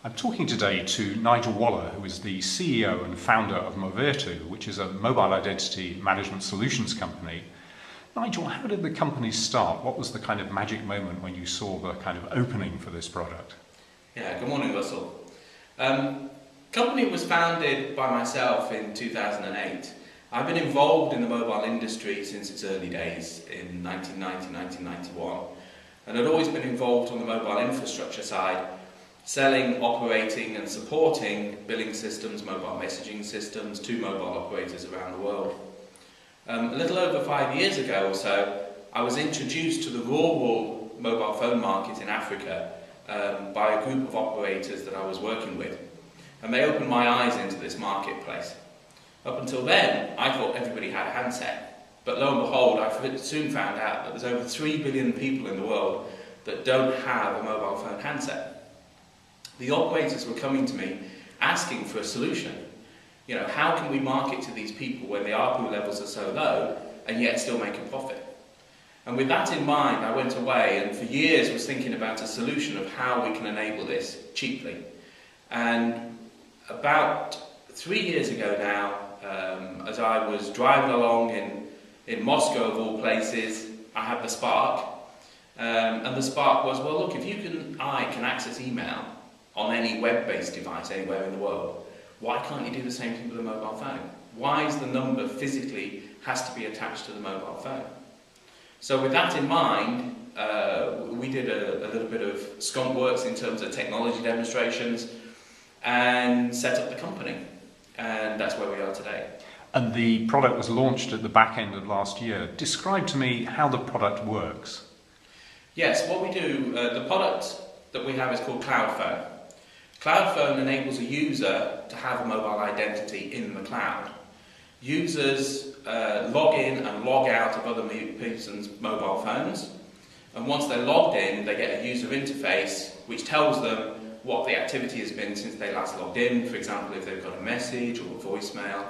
I'm talking today to Nigel Waller, who is the CEO and founder of Movirtu, which is a mobile identity management solutions company. Nigel, how did the company start? What was the kind of magic moment when you saw the kind of opening for this product? Yeah, good morning, Russell. Company was founded by myself in 2008. I've been involved in the mobile industry since its early days in 1990, 1991, and I'd always been involved on the mobile infrastructure side, selling, operating and supporting billing systems, mobile messaging systems to mobile operators around the world. A little over 5 years ago or so, I was introduced to the rural mobile phone market in Africa by a group of operators that I was working with, and they opened my eyes into this marketplace. Up until then, I thought everybody had a handset, but lo and behold, I soon found out that there's over 3 billion people in the world that don't have a mobile phone handset. The operators were coming to me asking for a solution. You know, how can we market to these people when the ARPU levels are so low and yet still make a profit? And with that in mind, I went away and for years was thinking about a solution of how we can enable this cheaply. And about 3 years ago now, as I was driving along in Moscow of all places, I had the spark. And the spark was, well look, if I can access email on any web-based device anywhere in the world, why can't you do the same thing with a mobile phone? Why is the number physically has to be attached to the mobile phone? So with that in mind, we did a little bit of skunk works in terms of technology demonstrations and set up the company. And that's where we are today. And the product was launched at the back end of last year. Describe to me how the product works. Yes, what we do, the product that we have is called CloudPhone. CloudPhone enables a user to have a mobile identity in the cloud. Users log in and log out of other person's mobile phones, and once they're logged in, they get a user interface which tells them what the activity has been since they last logged in, for example if they've got a message or a voicemail,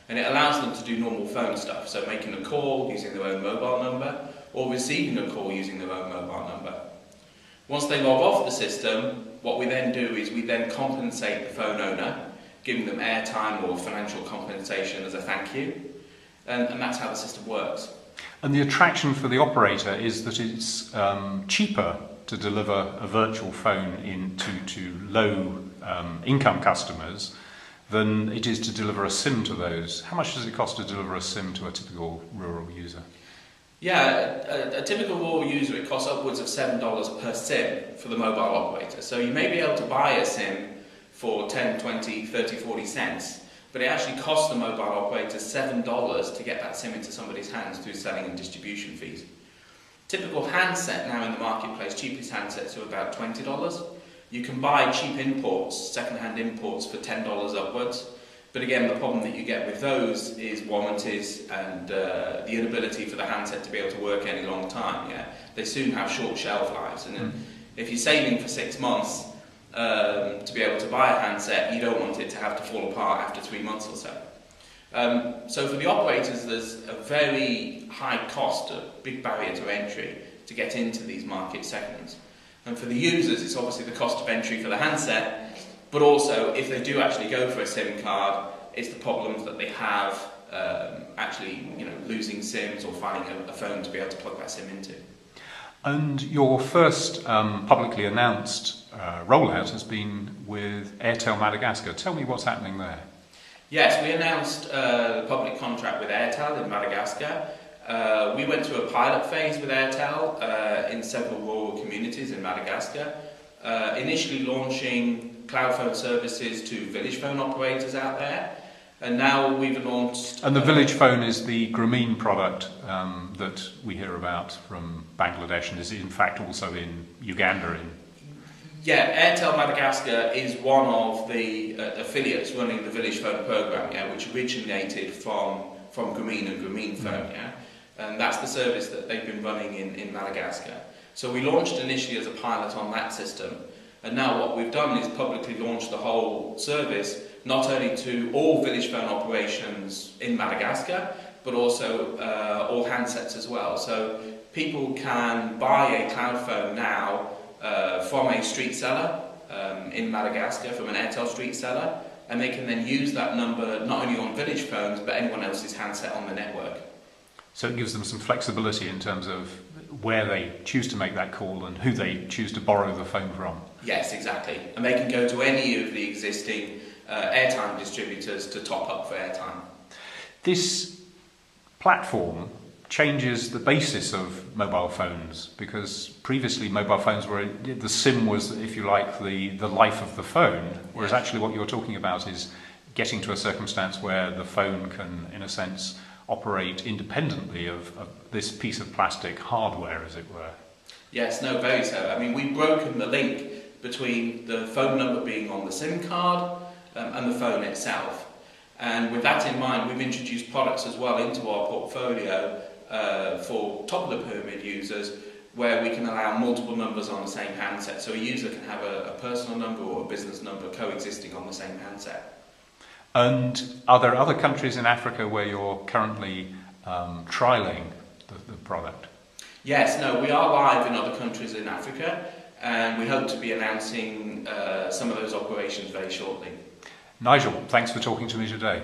and it allows them to do normal phone stuff, so making a call using their own mobile number or receiving a call using their own mobile number. Once they log off the system, what we then do is we then compensate the phone owner, giving them airtime or financial compensation as a thank you, and that's how the system works. And the attraction for the operator is that it's cheaper to deliver a virtual phone to low income customers than it is to deliver a SIM to those. How much does it cost to deliver a SIM to a typical rural user? Yeah, a typical rural user, it costs upwards of $7 per SIM for the mobile operator. So you may be able to buy a SIM for 10, 20, 30, 40 cents, but it actually costs the mobile operator $7 to get that SIM into somebody's hands through selling and distribution fees. Typical handset now in the marketplace, cheapest handsets are about $20. You can buy cheap imports, second-hand imports for $10 upwards. But again, the problem that you get with those is warranties and the inability for the handset to be able to work any long time. Yeah, they soon have short shelf lives, and if you're saving for 6 months to be able to buy a handset, you don't want it to have to fall apart after 3 months or so. So for the operators, there's a very high cost, a big barrier to entry to get into these market segments. And for the users, it's obviously the cost of entry for the handset. But also, if they do actually go for a SIM card, it's the problems that they have actually, losing SIMs or finding a phone to be able to plug that SIM into. And your first publicly announced rollout has been with Airtel Madagascar. Tell me what's happening there. Yes, we announced the public contract with Airtel in Madagascar. We went through a pilot phase with Airtel in several rural communities in Madagascar, initially launching CloudPhone services to village phone operators out there, and now we've launched... And the village phone is the Grameen product that we hear about from Bangladesh, and is in fact also in Uganda. Yeah, Airtel Madagascar is one of the affiliates running the village phone program, which originated from Grameen and Grameen phone, and that's the service that they've been running in Madagascar. So we launched initially as a pilot on that system. And now what we've done is publicly launched the whole service, not only to all village phone operations in Madagascar, but also all handsets as well. So people can buy a cloud phone now from a street seller in Madagascar from an Airtel street seller, and they can then use that number not only on village phones but anyone else's handset on the network. So it gives them some flexibility in terms of where they choose to make that call and who they choose to borrow the phone from. Yes, exactly. And they can go to any of the existing airtime distributors to top up for airtime. This platform changes the basis of mobile phones, because previously mobile phones were, the SIM was, if you like, the life of the phone, whereas actually what you're talking about is getting to a circumstance where the phone can, in a sense, operate independently of this piece of plastic hardware, as it were. Yes, no, very so. I mean, we've broken the link between the phone number being on the SIM card and the phone itself. And with that in mind, we've introduced products as well into our portfolio for top-of-the-pyramid users, where we can allow multiple numbers on the same handset. So a user can have a personal number or a business number coexisting on the same handset. And are there other countries in Africa where you're currently trialling the product? Yes, no, we are live in other countries in Africa, and we hope to be announcing some of those operations very shortly. Nigel, thanks for talking to me today.